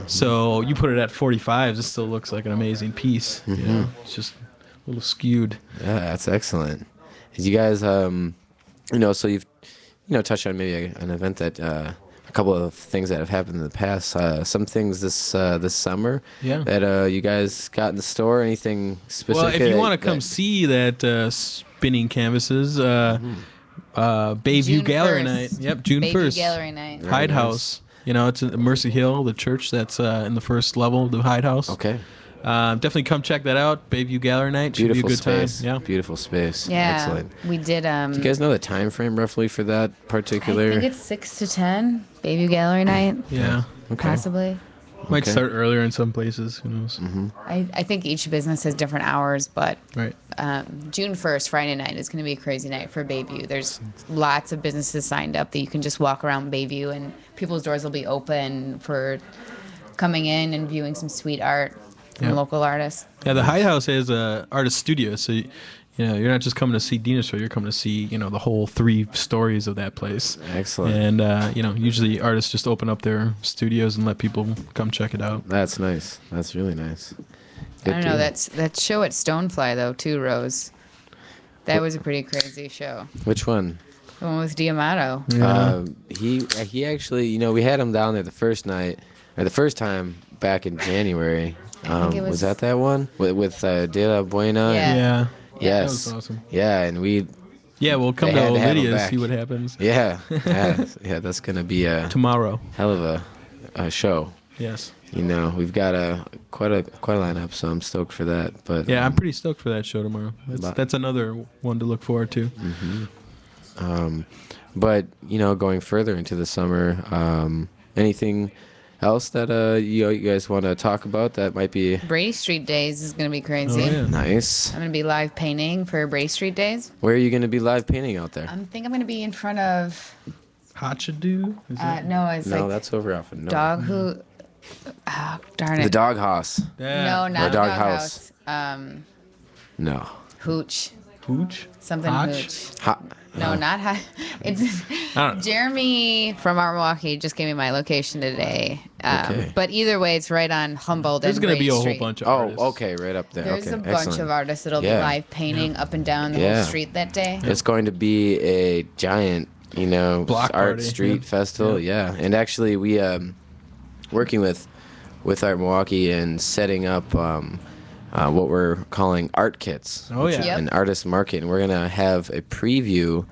So you put it at 45, it still looks like an amazing piece. It's just a little skewed. Yeah, that's excellent. Did you guys so you've touched on maybe an event that a couple of things that have happened in the past. Some things this summer Yeah. that you guys got in the store. Anything specific? Well, if you want to that- come see that spinning canvases, Bayview June Gallery 1st. Night. Yep, June Bayview 1st. Gallery Night. Very Hyde nice. House. You know, it's in Mercy Hill, the church that's in the first level of the Hyde House. Okay. Definitely come check that out. Bayview Gallery Night. Should Beautiful be a good space. time. Yeah. Beautiful space. Yeah, Excellent. we did. Do you guys know the time frame roughly for that particular? I think it's 6 to 10. Bayview Gallery Night, Yeah. Okay. possibly. Might Okay. start earlier in some places. Who knows? I think each business has different hours, but Right. June 1st, Friday night, is going to be a crazy night for Bayview. There's lots of businesses signed up that you can just walk around Bayview, and people's doors will be open for coming in and viewing some sweet art from Yeah. local artists. Yeah, the Hyde House has a artist studio, so you're not just coming to see Dina's show. You're coming to see the whole 3 stories of that place. Excellent. And usually artists just open up their studios and let people come check it out. That's nice. That's really nice. I don't know. deal. That show at Stonefly though too, Rose. That was a pretty crazy show. Which one? The one with Diamato. He actually, we had him down there the first night, or the first time back in January. I think it was was- that one with De La Buena? Yeah. Yeah. Yes. That was awesome. Yeah, and we. Yeah, we'll come They to had to have him Lydia and back. see what happens Yeah, yeah, that's gonna be a tomorrow. hell of a show. Yes. We've got quite a lineup, so I'm stoked for that. But Yeah, I'm pretty stoked for that show tomorrow. That's another one to look forward to. But going further into the summer, anything else that you guys want to talk about that might be Brady Street Days is going to be crazy. Oh, yeah. nice? I'm going to be live painting for Brady Street Days. Where are you going to be live painting out there? I think I'm going to be in front of. Hachadu? Is that? No, it's No, like that's over off in North. dog who. Oh, darn it. The dog house. Yeah. No, not Or a dog dog house. house. No. Hooch. Hooch? Something Hotch? hooch. Ha- No, not high. It's I don't know. Jeremy from Art Milwaukee just gave me my location today. Okay. But either way, it's right on Humboldt There's and going to be a Brady whole Street. bunch of Oh, artists. okay, right up there. There's okay, a bunch excellent. of artists that'll Yeah. be live painting up and down the Yeah. whole street that day. It's going to be a giant, Block art party, street yeah. festival. Yeah. And actually, we working with Art Milwaukee and setting up what we're calling art kits. Oh, yeah. Yep. An artist market, and we're gonna have a preview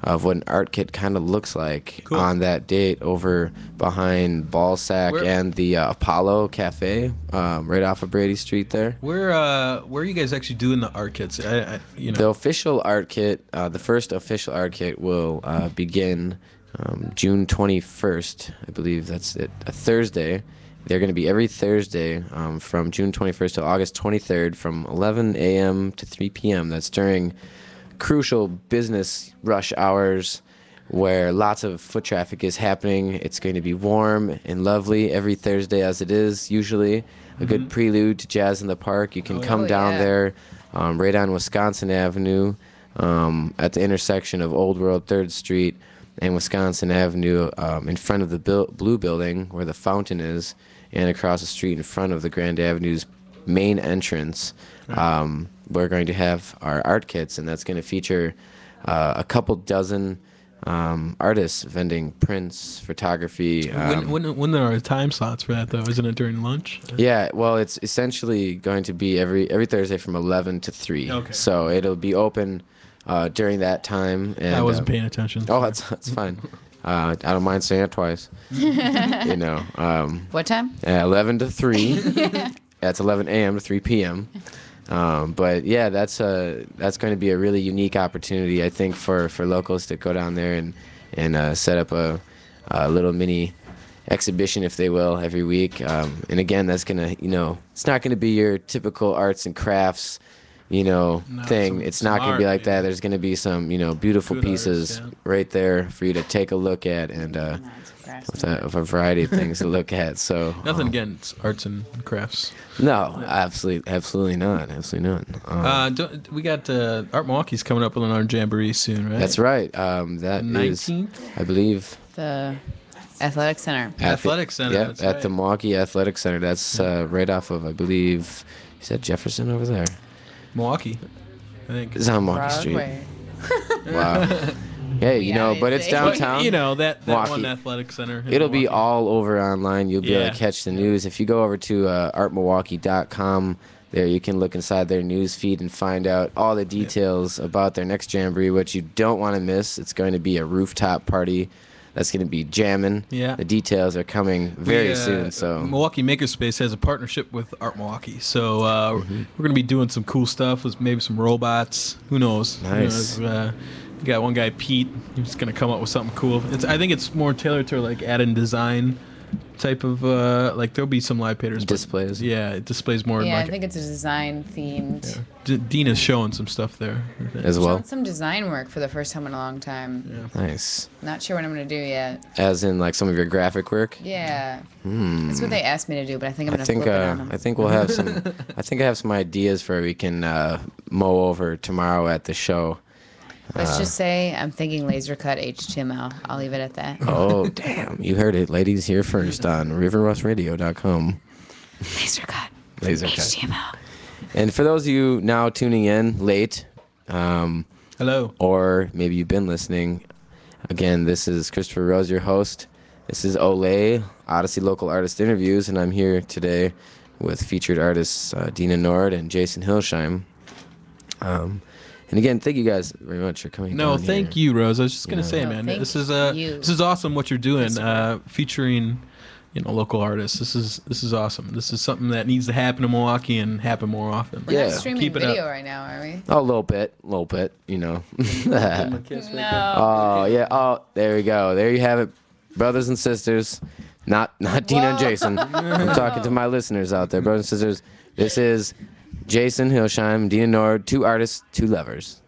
of what an art kit kind of looks like Cool. on that date over behind Ballsack Where- and the Apollo Cafe, right off of Brady Street there. Where are you guys actually doing the art kits? The official art kit, the first official art kit will begin June 21st. I believe that's it, a Thursday. They're going to be every Thursday from June 21st to August 23rd from 11 a.m. to 3 p.m. That's during crucial business rush hours where lots of foot traffic is happening. It's going to be warm and lovely every Thursday, as it is usually. A good prelude to Jazz in the Park. You can come Oh, down yeah. there right on Wisconsin Avenue at the intersection of Old World 3rd Street and Wisconsin Avenue in front of the Blue Building where the fountain is, and across the street in front of the Grand Avenue's main entrance. We're going to have our art kits, and that's going to feature a couple dozen artists vending prints, photography. when there are time slots for that, though? Isn't it during lunch? Yeah, well, it's essentially going to be every Thursday from 11 to 3. Okay. So it'll be open during that time. And, I wasn't paying attention. Oh, that's fine. I don't mind saying it twice. What time? 11 to 3. That's 11 a.m. to 3 p.m. But yeah, that's going to be a really unique opportunity, I think, for locals to go down there and set up a little mini exhibition, if they will, every week. And again, that's gonna, it's not gonna be your typical arts and crafts, thing. It's some not gonna be art, like that. There's gonna be some, beautiful Good pieces artists, right there for you to take a look at, and of a variety of things to look at. So Nothing against arts and crafts. no, absolutely not, We got Art Milwaukee's coming up on our jamboree soon, right? That's right. That is, 19th? I believe, The Athletic Center. at the- Athletic Center, Yeah, that's at the right. Milwaukee Athletic Center. That's right off of, I believe, is that Jefferson over there? Milwaukee, I think. It's on Milwaukee Street. Broadway. Wow. Hey, you know, but it's obviously. downtown. You know, that one Milwaukee. athletic center. in It'll be Milwaukee. all over online. You'll be able Yeah. to catch the news. If you go over to artmilwaukee.com, there you can look inside their news feed and find out all the details about their next Jamboree, which you don't want to miss. It's going to be a rooftop party that's going to be jamming. Yeah. The details are coming very We, soon. So Milwaukee Makerspace has a partnership with Art Milwaukee, so we're going to be doing some cool stuff with maybe some robots. Who knows? Nice. Who knows? We got one guy, Pete. He's going to come up with something cool. I think it's more tailored to like add-in design type of like there'll be some live painters but- displays. Yeah, it displays more. Yeah, like I think it's a design themed. Dina's showing some stuff there as well. Some design work for the first time in a long time. Nice. Not sure what I'm going to do yet. As in like some of your graphic work. Yeah. That's what they asked me to do, but I think I'm I going to think flip it on them. I think we'll have some. I think I have some ideas for we can mow over tomorrow at the show. Let's just say I'm thinking laser cut HTML. I'll leave it at that. Oh damn! You heard it, ladies, here first on RiverWestRadio.com. Laser cut Laser cut. HTML. And for those of you now tuning in late, Hello. or maybe you've been listening, again, this is Christopher Rose, your host. This is OLAi, Odyssey Local Artist Interviews, and I'm here today with featured artists Dina Nord and Jason Hilsheim. And again, thank you guys very much for coming. No, down thank here. you, Rose. I was just gonna say, No, man, thank this is you. this is awesome what you're doing, featuring local artists. This is awesome. This is something that needs to happen in Milwaukee and happen more often. We're Yeah. not streaming Keep it video up. right now, are we? Oh, a little bit, you know. No. Oh yeah. Oh, there we go. There you have it, brothers and sisters. Not Dina and Jason. I'm talking to my listeners out there, brothers and sisters. This is Jason Hilsheim, Dina Nord, two artists, two lovers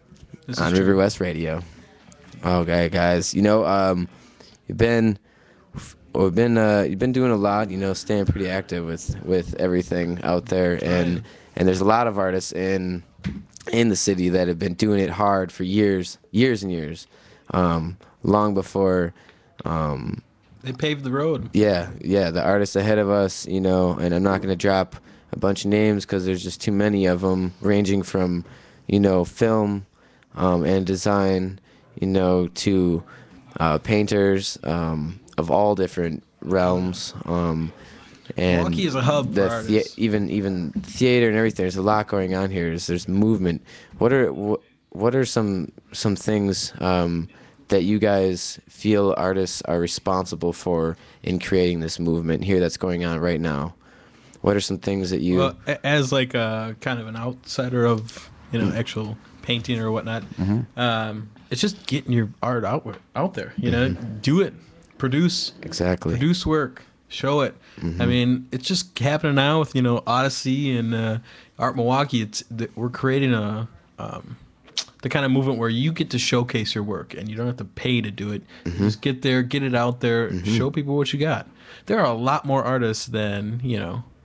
This is on true. River West Radio. Okay, guys. You know, you've been doing a lot. You know, staying pretty active with everything out there, and there's a lot of artists in the city that have been doing it hard for years and years, long before. They paved the road. Yeah, the artists ahead of us, you know, and I'm not going to drop a bunch of names because there's just too many of them, ranging from, you know, film and design, you know, to painters of all different realms. And Milwaukee is a hub for artists. even theater and everything. There's a lot going on here. There's movement. What are some things that you guys feel artists are responsible for in creating this movement here that's going on right now? What are some things that you... Well, as like a kind of an outsider of actual painting or whatnot, it's just getting your art out there. You know, do it, produce work, show it. I mean, it's just happening now with Odyssey and Art Milwaukee. We're creating the kind of movement where you get to showcase your work and you don't have to pay to do it. You just get there, get it out there, show people what you got. There are a lot more artists than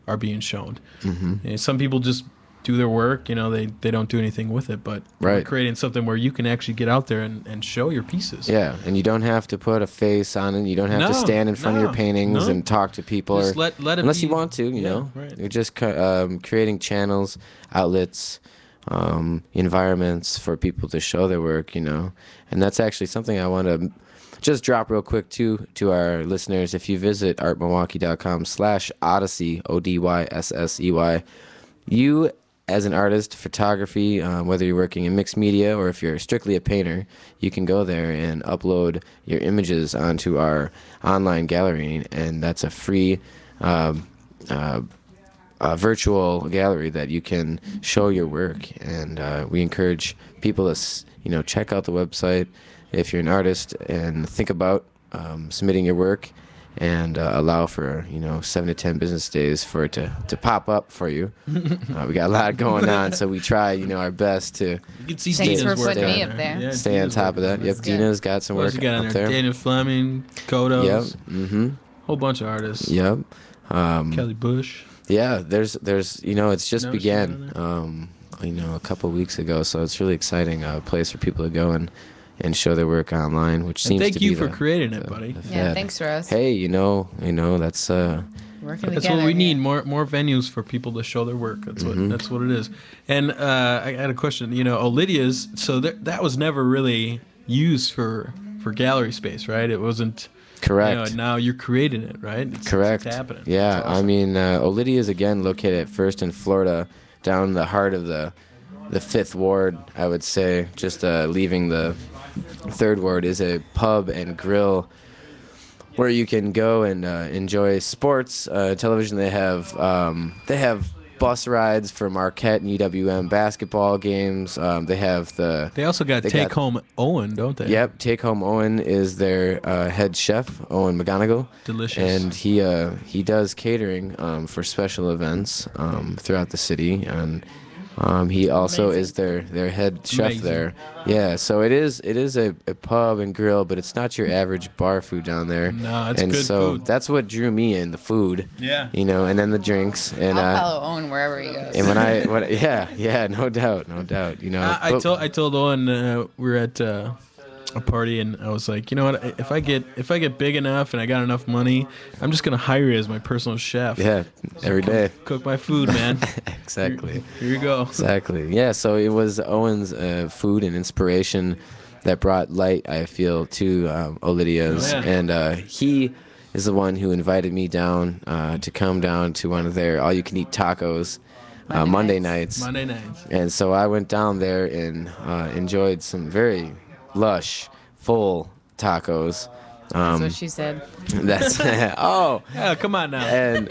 are being shown. And some people just do their work, they don't do anything with it, but we're creating something where you can actually get out there and show your pieces. Yeah, and you don't have to put a face on it. You don't have to stand in front of your paintings and talk to people, Just or let it unless be, you want to, you know. Right. You're just creating channels, outlets, environments for people to show their work, and that's actually something I want to just drop real quick to our listeners. If you visit artmilwaukee.com/Odyssey, ODYSSEY, you as an artist, photography, whether you're working in mixed media or if you're strictly a painter, you can go there and upload your images onto our online gallery, and that's a free virtual gallery that you can show your work. And we encourage people to check out the website if you're an artist and think about submitting your work, and allow for 7 to 10 business days for it to pop up for you. We got a lot going on, so we try our best to You can see Thanks Dina's for work putting me down up there. Yeah, stay on Dina's top of work that. on Yep, good. Dina's got some What else work you got up in there? there. Daniel Fleming, Kodos, Yep. whole bunch of artists. Yep. Kelly Bush. Yeah, there's it's just No, began she's a couple of weeks ago, so it's really exciting, a place for people to go and show their work online, which And seems thank to you be for the creating it, buddy. the Yeah, fad. thanks, Rose. Hey, that's Working That's together what we here. need, more venues for people to show their work. That's what it is. And I had a question. Lydia's, so that was never really used for gallery space, right? It wasn't. Correct. You know, now you're creating it, right? Correct. It's happening. Yeah, It's awesome. I mean, Olydia is again located at First in Florida, down in the heart of the Fifth Ward. I would say, just leaving the Third Ward is a pub and grill where you can go and enjoy sports, television. They have bus rides for Marquette and UWM basketball games. They have the They also got Take Home Owen, don't they? Yep, Take Home Owen is their head chef, Owen McGonigal. Delicious. And he does catering for special events throughout the city, and he also Amazing. is their head chef Amazing. there. Yeah, so it is a pub and grill, but it's not your average bar food down there. No, it's and good so food. that's what drew me in, the food. Yeah. You know, and then the drinks. And I'll follow Owen wherever he goes. and yeah, no doubt. You know, I told Owen we were at a party, and I was like, you know what? If I get big enough and I got enough money, I'm just gonna hire you as my personal chef. yeah, every day. Cook my food, man. Exactly. Here you go. Exactly. Yeah. So it was Owen's food and inspiration that brought light, I feel, to Olydia's, Oh, yeah. and he is the one who invited me down to come down to one of their all-you-can-eat tacos Monday nights. Monday nights. And so I went down there and enjoyed some very lush, full tacos. That's what she said. That's oh. Yeah, come on now. And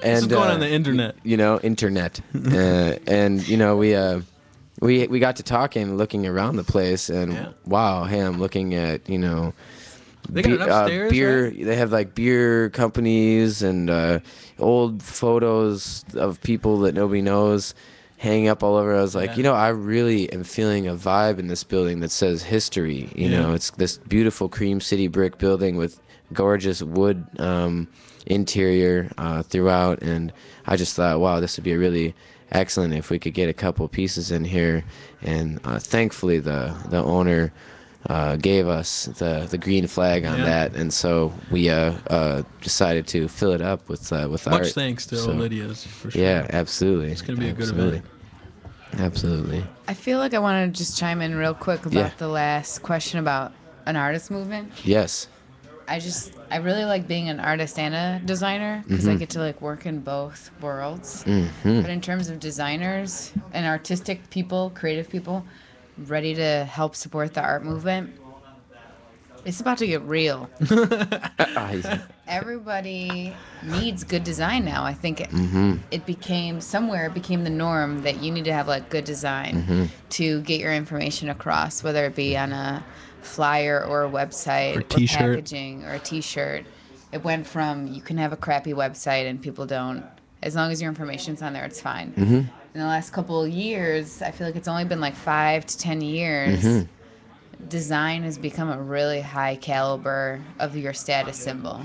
This is going on the internet. You know, internet, and you know we got to talking, looking around the place, and Yeah. wow, hey, I'm looking at They got it upstairs, beer. right? They have like beer companies and old photos of people that nobody knows hanging up all over. I was like, Yeah. I really am feeling a vibe in this building that says history. You Yeah. know, it's this beautiful Cream City brick building with gorgeous wood interior throughout, and I just thought, wow, this would be really excellent if we could get a couple pieces in here. And thankfully, the owner gave us the green flag on Yeah. that, and so we decided to fill it up with art. Much thanks to So, Lydia's for sure. Yeah, absolutely. It's gonna be a good absolutely. event. Absolutely. I feel like I want to just chime in real quick about Yeah. the last question about an artist movement. Yes. I really like being an artist and a designer because I get to like work in both worlds. But in terms of designers and artistic people, creative people, ready to help support the art movement, it's about to get real. Everybody needs good design now. I think it became the norm that you need to have like good design to get your information across, whether it be on a flyer or a website Or t-shirt. packaging or a t-shirt. It went from you can have a crappy website and people don't, as long as your information's on there, it's fine. In the last couple of years, I feel like it's only been like 5 to 10 years. Design has become a really high caliber of your status symbol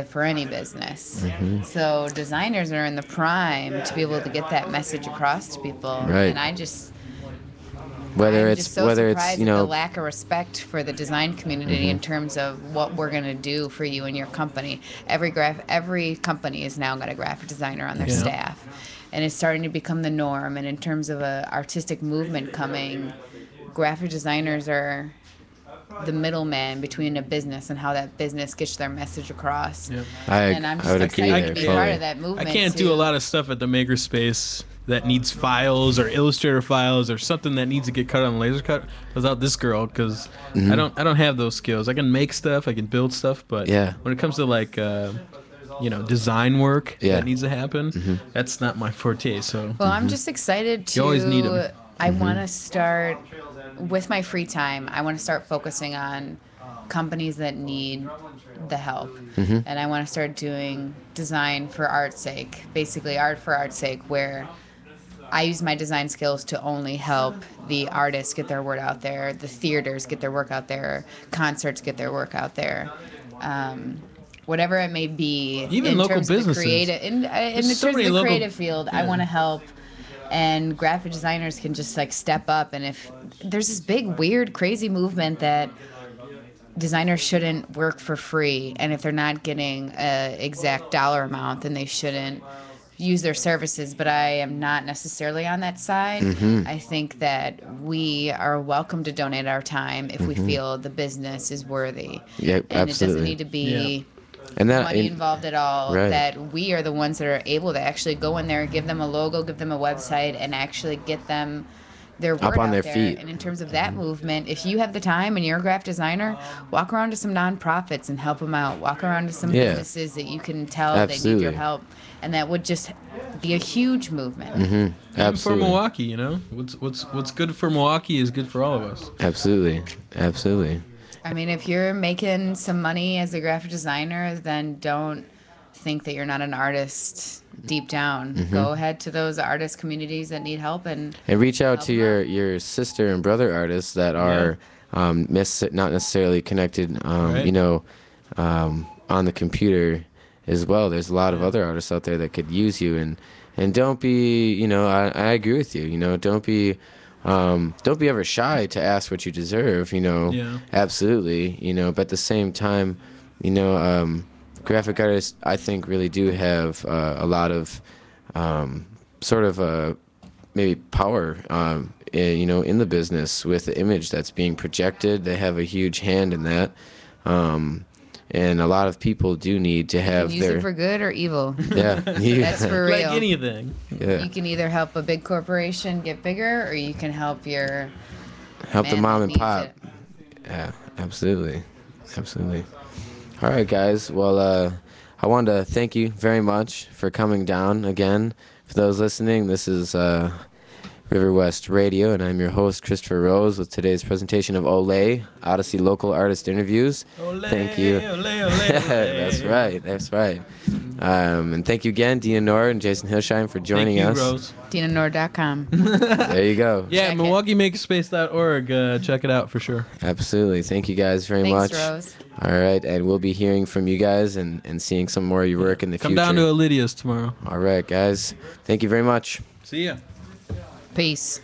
for any business. So designers are in the prime to be able to get that message across to people. Right. And I'm just so whether surprised it's at the lack of respect for the design community in terms of what we're gonna do for you and your company. Every company has now got a graphic designer on their Yeah. staff, and it's starting to become the norm. And in terms of a artistic movement coming, graphic designers are the middleman between a business and how that business gets their message across. Yeah. And I'm I just would agree excited there to be fully. part of that I movement. can't do a lot of stuff at the makerspace that needs files or Illustrator files or something that needs to get cut on laser cut without this girl, because I don't have those skills. I can make stuff, I can build stuff, but Yeah. when it comes to like design work Yeah. that needs to happen, that's not my forte. So Well, I'm just excited to. You always need 'em. I want to start with my free time. I want to start focusing on companies that need the help, and I want to start doing design for art's sake, basically art for art's sake, where I use my design skills to only help the artists get their word out there, the theaters get their work out there, concerts get their work out there. Whatever it may be, Even in local terms of the businesses. creative, in the so terms many of the local- creative field, I want to help, and graphic designers can just like step up. And if there's this big, weird, crazy movement that designers shouldn't work for free, and if they're not getting a exact dollar amount, then they shouldn't use their services, but I am not necessarily on that side. I think that we are welcome to donate our time if we feel the business is worthy. Yeah, And it doesn't absolutely. need to be And that money involved at all. Right. That we are the ones that are able to actually go in there, give them a logo, give them a website, and actually get them their word Up on out their there. feet. And in terms of that movement, if you have the time and you're a graphic designer, walk around to some nonprofits and help them out. Walk around to some Yeah. businesses that you can tell they need Absolutely. your help, and that would just be a huge movement. Even for Absolutely. Milwaukee, you know, what's good for Milwaukee is good for all of us. Absolutely. Absolutely. I mean, if you're making some money as a graphic designer, then don't think that you're not an artist deep down. Go ahead to those artist communities that need help and reach out help to 'em your sister and brother artists that are not necessarily connected, Right. you know, on the computer as well. There's a lot of other artists out there that could use you, and don't be, you know, I agree with you. You know, don't be ever shy to ask what you deserve. You know, Yeah. absolutely. You know, but at the same time, you know, graphic artists, I think, really do have a lot of sort of maybe power, you know, in the business with the image that's being projected. They have a huge hand in that. And a lot of people do need to have use it for good or evil. yeah, That's for Like real. anything. yeah. You can either help a big corporation get bigger, or you can help your Help the man mom that and needs pop. it. Yeah, absolutely, absolutely. All right, guys. Well, I wanted to thank you very much for coming down again. For those listening, this is River West Radio, and I'm your host, Christopher Rose, with today's presentation of OLAi, Odyssey Local Artist Interviews. Thank you. That's right. That's right. And thank you again, Dina Nor and Jason Hilsheim, for joining Thank you, us. Rose. DinaNor.com. There you go. Yeah, Check it. MilwaukeeMakerspace.org. Check it out for sure. Absolutely. Thank you guys very Thanks, much. Rose. All right, and we'll be hearing from you guys and seeing some more of your work in the Come future. down to Lydia's tomorrow. All right, guys. Thank you very much. See ya. Peace.